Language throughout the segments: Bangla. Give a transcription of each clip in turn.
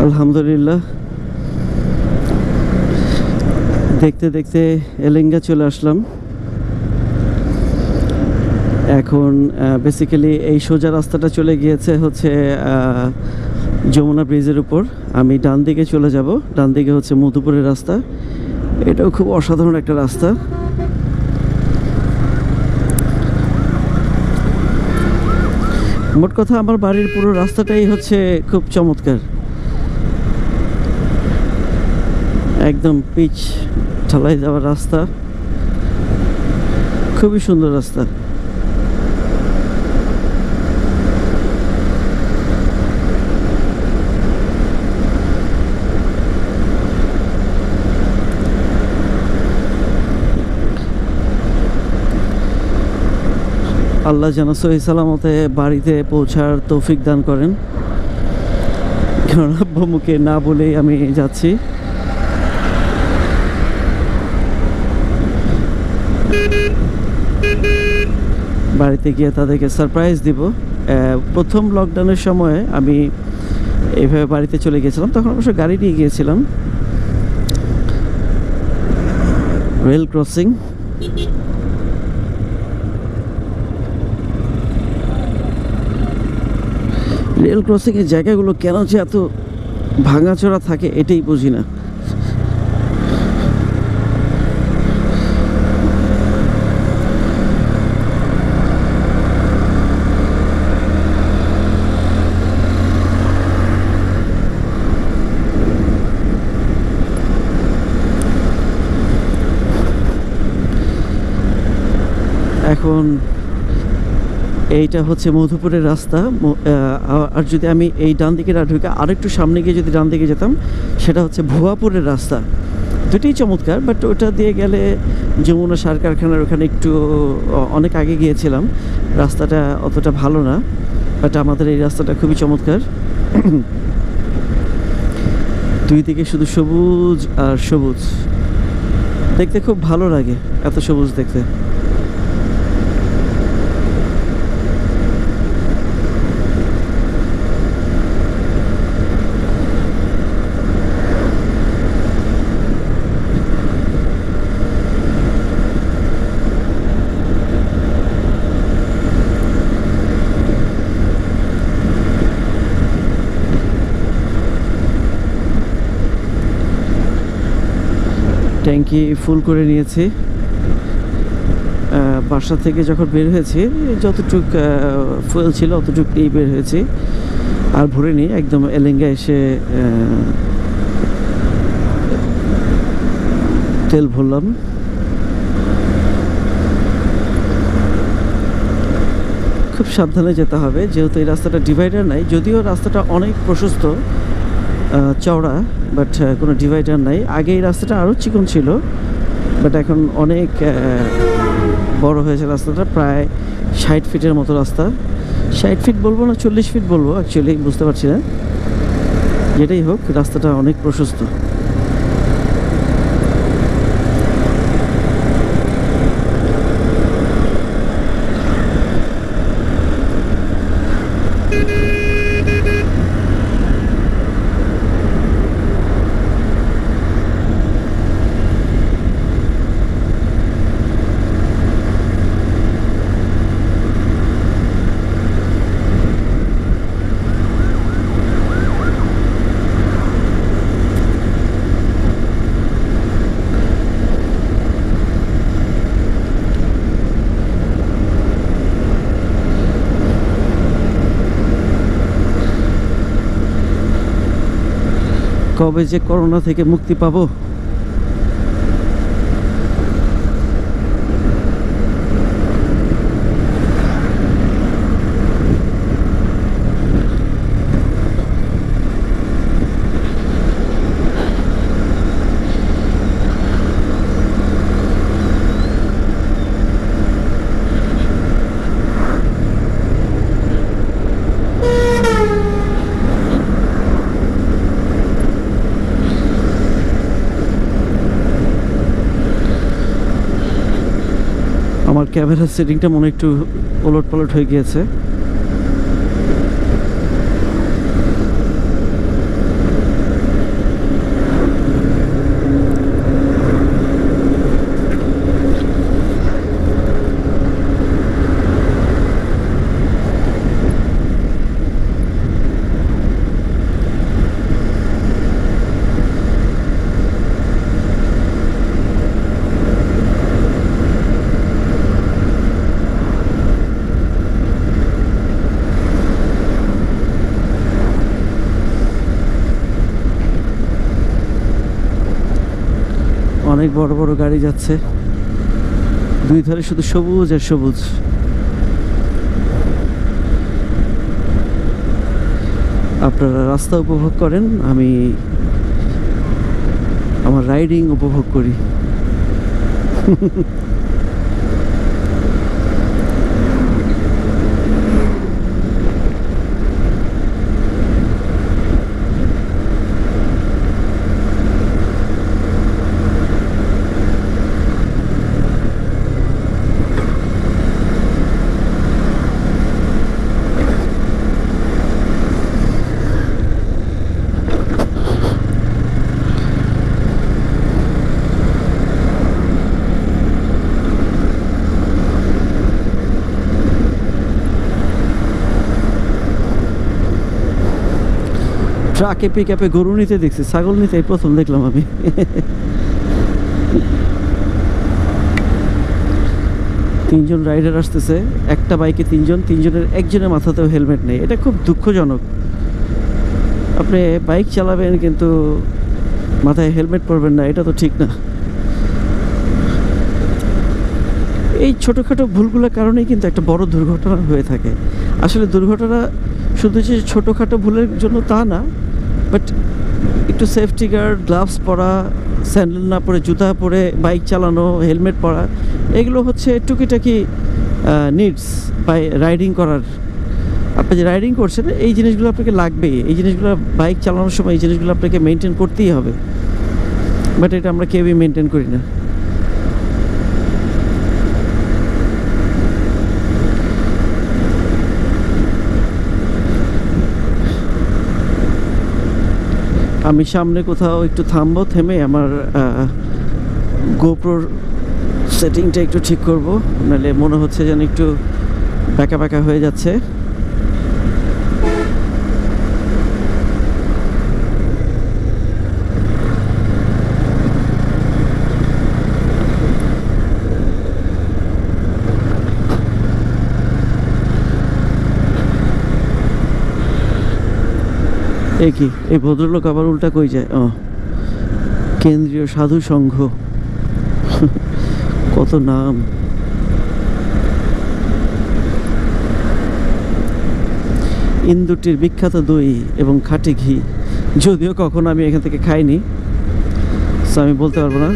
আলহামদুলিল্লাহ, দেখতে দেখতে এলেঙ্গা চলে আসলাম। এখন বেসিক্যালি এই সোজা রাস্তাটা চলে গিয়েছে হচ্ছে যমুনা ব্রিজের উপর। আমি ডান দিকে চলে যাব, ডান দিকে হচ্ছে মধুপুরের রাস্তা। এটাও খুব অসাধারণ একটা রাস্তা। মোট কথা আমার বাড়ির পুরো রাস্তাটাই হচ্ছে খুব চমৎকার, একদম পিচ ঢালাই যাওয়ার রাস্তা, খুবই সুন্দর রাস্তা। আল্লাহ যেন সহি সালামতে বাড়িতে পৌঁছার তৌফিক দান করেন, কারণ আব্বু মুখে না বলেই আমি যাচ্ছি। বাড়িতে গিয়ে তাদেরকে সারপ্রাইজ দিব। প্রথম লকডাউনের সময় আমি এইভাবে বাড়িতে চলে গিয়েছিলাম, তখন অবশ্য গাড়ি নিয়ে গিয়েছিলাম। রেল ক্রসিং, রেল ক্রসিংয়ের জায়গাগুলো কেন যে এত ভাঙাচোরা থাকে এটাই বুঝি না। এখন এইটা হচ্ছে মধুপুরের রাস্তা। আর যদি আমি এই ডান দিকে না ঢুকে আরেকটু সামনে গিয়ে যদি ডান দিকে যেতাম, সেটা হচ্ছে ভুয়াপুরের রাস্তা। দুটোই চমৎকার, বাট ওটা দিয়ে গেলে যমুনা সার কারখানার ওখানে একটু অনেক আগে গিয়েছিলাম, রাস্তাটা অতটা ভালো না। বাট আমাদের এই রাস্তাটা খুবই চমৎকার, দুই দিকে শুধু সবুজ আর সবুজ, দেখতে খুব ভালো লাগে এত সবুজ দেখতে। ট্যাঙ্কি ফুল করে নিয়েছি। বাসা থেকে যখন বের হয়েছি যতটুক ফুয়েল ছিল অতটুক নিয়ে বের হয়েছি, আর ভরে নিই। একদম এলেঙ্গা এসে তেল ভরলাম। খুব সাবধানে যেতে হবে, যেহেতু এই রাস্তাটা ডিভাইডার নাই। যদিও রাস্তাটা অনেক প্রশস্ত, চওড়া, বাট কোনো ডিভাইডার নাই। আগে এই রাস্তাটা আরও চিকন ছিল, বাট এখন অনেক বড় হয়েছে রাস্তাটা। প্রায় 60 ফিটের মতো রাস্তা। 60 ফিট বলবো না 40 ফিট বলবো, অ্যাকচুয়ালি বুঝতে পারছি না। যেটাই হোক, রাস্তাটা অনেক প্রশস্ত। কবে যে করোনা থেকে মুক্তি পাবো। আমার ক্যামেরার সেটিংটা মনে একটু ওলট পালট হয়ে গিয়েছে। অনেক বড় বড় গাড়ি যাচ্ছে, দুই ধারে শুধু সবুজ আর সবুজ। আপনারা রাস্তা উপভোগ করেন, আমি আমার রাইডিং উপভোগ করি। ট্রাকে পিক আপে গরু নিতে দেখছি, ছাগল নিতে এই প্রথম দেখলাম আমি। তিনজন রাইডার আসতেছে, একটা বাইকে তিনজন, তিনজনের একজনের মাথাতেও হেলমেট নেই। এটা খুব দুঃখজনক। আপনি বাইক চালাবেন কিন্তু মাথায় হেলমেট পরবেন না, এটা তো ঠিক না। এই ছোটোখাটো ভুলগুলোর কারণেই কিন্তু একটা বড় দুর্ঘটনা হয়ে থাকে। আসলে দুর্ঘটনা শুধু যে ছোটোখাটো ভুলের জন্য তা না, বাট একটু সেফটি গার্ড, গ্লাভস পরা, স্যান্ডেল না পরে জুতা পরে বাইক চালানো, হেলমেট পরা, এগুলো হচ্ছে টুকিটাকি নিডস বাই রাইডিং করার। আপনি যে রাইডিং করছেন এই জিনিসগুলো আপনাকে লাগবেই, এই জিনিসগুলো বাইক চালানোর সময় এই জিনিসগুলো আপনাকে মেনটেন করতেই হবে, বাট এটা আমরা কেউই মেনটেন করি না। আমি সামনে কোথাও একটু থামবো, থেমে আমার গোপ্রোর সেটিংটা একটু ঠিক করব, নাহলে মনে হচ্ছে যেন একটু ব্যাকা ব্যাকা হয়ে যাচ্ছে। কি এই ভদ্রলোক আবার উল্টা কই যায়? কেন্দ্রীয় সাধু সংঘ, কত নাম। ইন্দুরটির বিখ্যাত দই এবং খাঁটি ঘি, যদিও কখনো আমি এখান থেকে খাইনি, সো আমি বলতে পারবো না।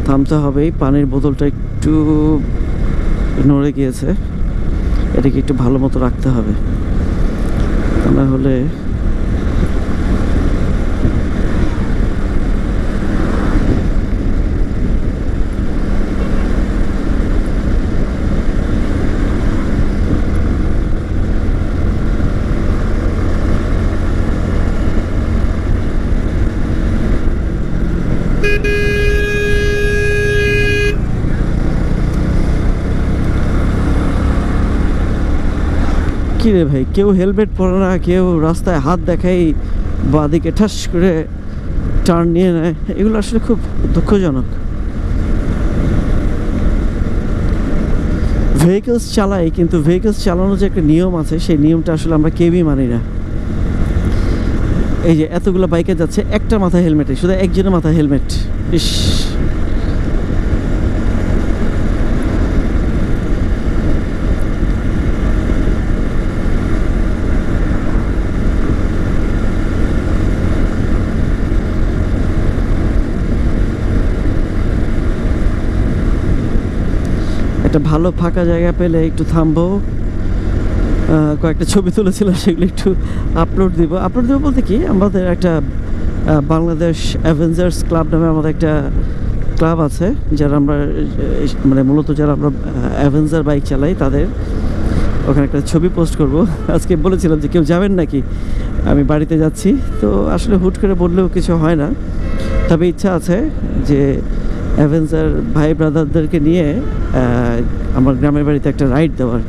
থামতে হবেই, পানির বোতলটা একটু নড়ে গিয়েছে, এটাকে একটু ভালো মতো রাখতে হবে, না হলে কি রে ভাই, কেউ হেলমেট পরে না, কেউ রাস্তায় হাত দেখাই বাঁদিকে ঠাস করে টার্ন নিয়ে নেয়, এগুলো আসলে খুব দুঃখজনক। ভেহিকলস চালাই, কিন্তু ভেহিকলস চালানোর যে একটা নিয়ম আছে, সেই নিয়মটা আসলে আমরা কেউই মানি না। এই যে এতগুলো বাইকে যাচ্ছে, একটা মাথায় হেলমেটে, শুধু একজনের মাথায় হেলমেট। ইস, একটা ভালো ফাঁকা জায়গা পেলে একটু থামবো, কয়েকটা ছবি তুলেছিলাম, সেগুলো একটু আপলোড দিব বলতে কি, আমাদের একটা বাংলাদেশ অ্যাভেঞ্জার্স ক্লাব নামে আমাদের একটা ক্লাব আছে, যারা আমরা মানে মূলত যারা আমরা অ্যাভেঞ্জার বাইক চালাই, তাদের ওখানে একটা ছবি পোস্ট করব। আজকে বলেছিলাম যে কেউ যাবেন নাকি, আমি বাড়িতে যাচ্ছি, তো আসলে হুট করে বললেও কিছু হয় না, তবে ইচ্ছা আছে যে অ্যাভেঞ্জার ভাই ব্রাদারদেরকে নিয়ে আমার গ্রামের বাড়িতে একটা রাইড দেওয়ার।